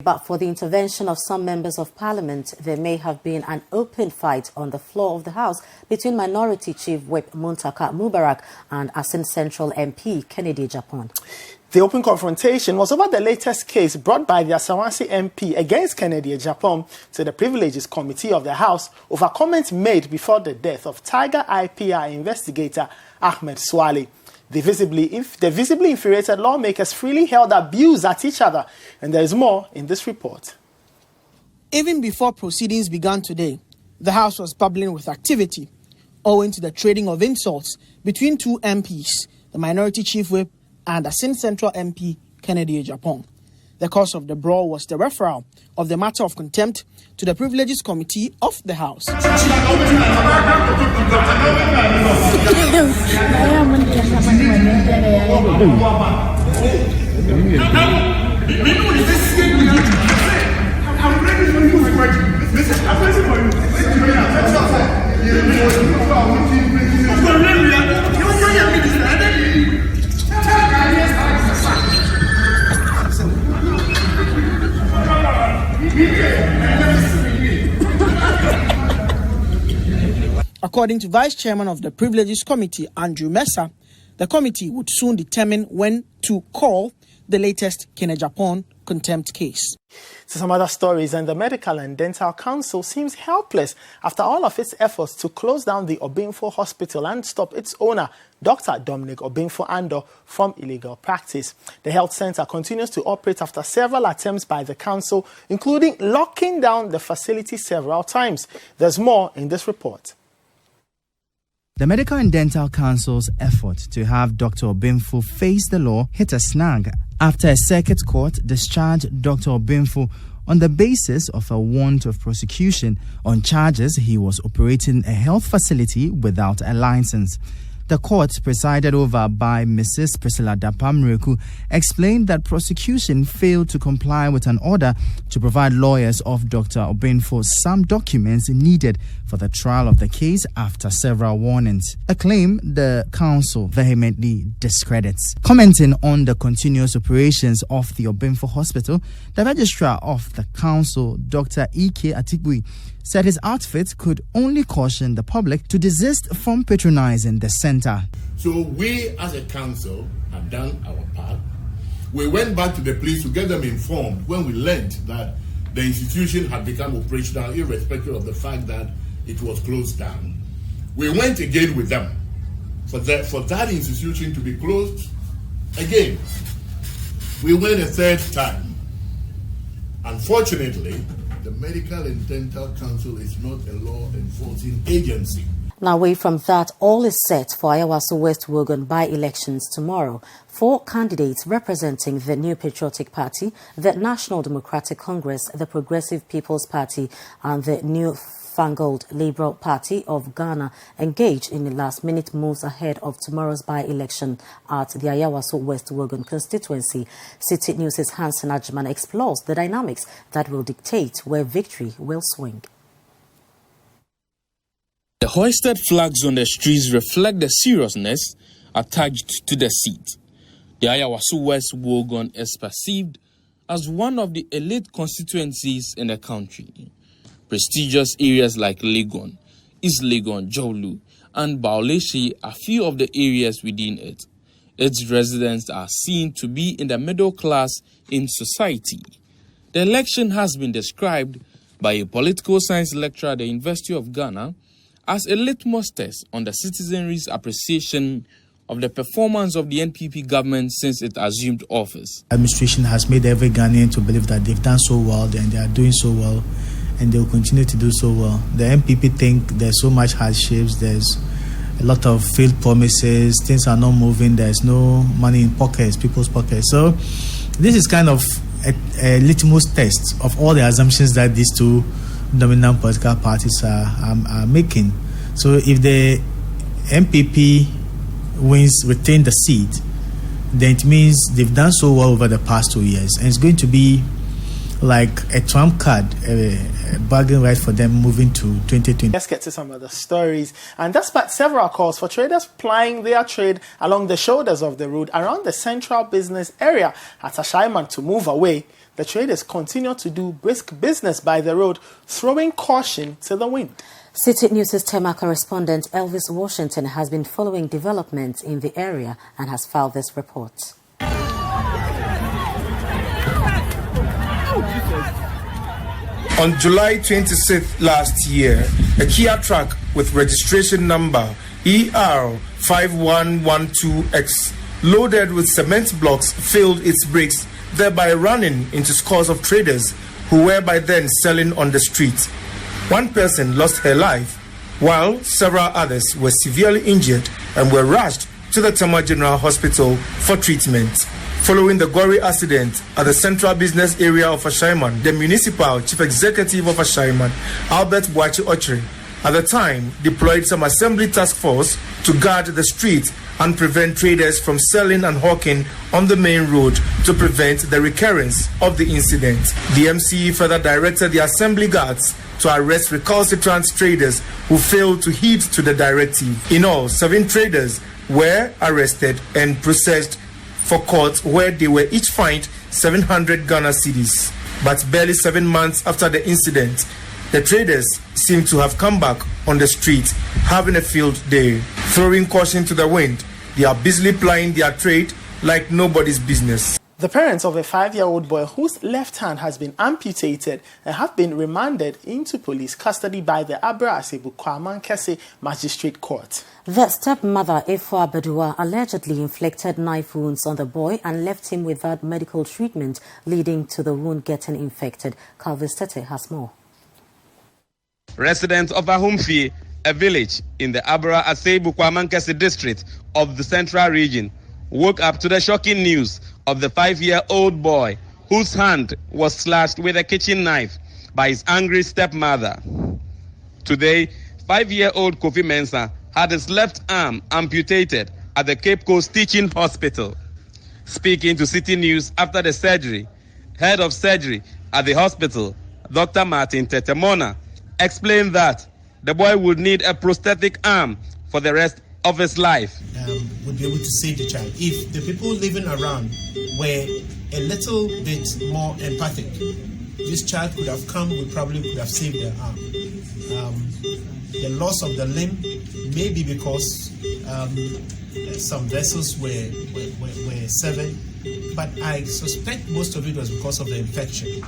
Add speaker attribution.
Speaker 1: But for the intervention of some members of parliament, there may have been an open fight on the floor of the House between Minority Chief Whip Muntaka Mubarak and Asin Central MP Kennedy Agyapong.
Speaker 2: The open confrontation was over the latest case brought by the Asawasi MP against Kennedy Agyapong to the Privileges Committee of the House over comments made before the death of Tiger IPR investigator Ahmed Swale. The visibly infuriated lawmakers freely held abuse at each other, and there is more in this report.
Speaker 3: Even before proceedings began today, the House was bubbling with activity, owing to the trading of insults between two MPs, the Minority Chief Whip and Asin Central MP Kennedy Agyapong. The cause of the brawl was the referral of the matter of contempt to the Privileges Committee of the House. According to Vice Chairman of the Privileges Committee, Andrew Mesa, the committee would soon determine when to call the latest Kennedy Agyapong contempt case.
Speaker 2: So some other stories, and the Medical and Dental Council seems helpless after all of its efforts to close down the Obengfo hospital and stop its owner, Dr. Dominic Obengfo Ando, from illegal practice. The health center continues to operate after several attempts by the council, including locking down the facility several times. There's more in this report.
Speaker 4: The Medical and Dental Council's effort to have Dr. Obengfo face the law hit a snag after a circuit court discharged Dr. Obengfo on the basis of a warrant of prosecution on charges he was operating a health facility without a license. The court, presided over by Mrs. Priscilla Dapamreku, explained that prosecution failed to comply with an order to provide lawyers of Dr. Obengfo some documents needed for the trial of the case after several warnings, a claim the council vehemently discredits. Commenting on the continuous operations of the Obengfo Hospital, the registrar of the council, Dr. E.K. Atibui, said his outfit could only caution the public to desist from patronizing the center.
Speaker 5: So we as a council have done our part. We went back to the police to get them informed when we learned that the institution had become operational irrespective of the fact that it was closed down. We went again with them for that institution to be closed again. We went a third time. Unfortunately, the Medical and Dental Council is not a law enforcing agency.
Speaker 1: Now, away from that, all is set for Ayawaso West Legon by-elections tomorrow. 4 candidates representing the New Patriotic Party, the National Democratic Congress, the Progressive People's Party, and the New Fangled Liberal Party of Ghana engaged in the last-minute moves ahead of tomorrow's by-election at the Ayawaso West Legon constituency. City News' Hansen Ashaiman explores the dynamics that will dictate where victory will swing.
Speaker 6: The hoisted flags on the streets reflect the seriousness attached to the seat. The Ayawaso West Legon is perceived as one of the elite constituencies in the country. Prestigious areas like Legon, East Legon, Jolu, and byelection are few of the areas within it. Its residents are seen to be in the middle class in society. The election has been described by a political science lecturer at the University of Ghana as a litmus test on the citizenry's appreciation of the performance of the NPP government since it assumed office.
Speaker 7: Administration has made every Ghanaian to believe that they've done so well and they are doing so well, and they will continue to do so well. The NPP think there's so much hardships, there's a lot of failed promises, things are not moving, there's no money in pockets, people's pockets. So this is kind of a litmus test of all the assumptions that these two dominant political parties are making. So if the NPP retain the seat, then it means they've done so well over the past 2 years, and it's going to be like a trump card, a bargain right for them moving to 2020.
Speaker 2: Let's get to some other stories. And despite several calls for traders plying their trade along the shoulders of the road around the central business area at Ashaiman to move away, the traders continue to do brisk business by the road, throwing caution to the wind.
Speaker 1: City News' Tema correspondent Elvis Washington has been following developments in the area and has filed this report.
Speaker 8: On July 26th last year, a Kia truck with registration number ER5112X loaded with cement blocks failed its brakes, thereby running into scores of traders who were by then selling on the street. One person lost her life, while several others were severely injured and were rushed to the Tema General Hospital for treatment. Following the gory accident at the central business area of Ashaiman, the municipal chief executive of Ashaiman, Albert Boachi Ochre, at the time deployed some assembly task force to guard the street and prevent traders from selling and hawking on the main road to prevent the recurrence of the incident. The MCE further directed the assembly guards to arrest recalcitrant traders who failed to heed to the directive. In all, 7 traders were arrested and processed for court, where they were each fined 700 Ghana cedis. But barely 7 months after the incident, the traders seem to have come back on the street, having a field day. Throwing caution to the wind, they are busily plying their trade like nobody's business.
Speaker 2: The parents of a 5-year-old boy whose left hand has been amputated and have been remanded into police custody by the Abra Asebu Magistrate Court.
Speaker 1: The stepmother, Efo Abedua, allegedly inflicted knife wounds on the boy and left him without medical treatment, leading to the wound getting infected. Calvis Tete has more.
Speaker 9: Residents of Ahumfi, a village in the Abra Asebu district of the Central Region, woke up to the shocking news of the 5-year-old boy whose hand was slashed with a kitchen knife by his angry stepmother. Today, 5-year-old Kofi Mensah had his left arm amputated at the Cape Coast Teaching Hospital. Speaking to City News after the surgery, head of surgery at the hospital, Dr. Martin Tetemona, explained that the boy would need a prosthetic arm for the rest of his life.
Speaker 10: Would be able to save the child if the people living around were a little bit more empathic. This child could have come, we probably could have saved their arm. The loss of the limb may be because some vessels were severed, but I suspect most of it was because of the infection.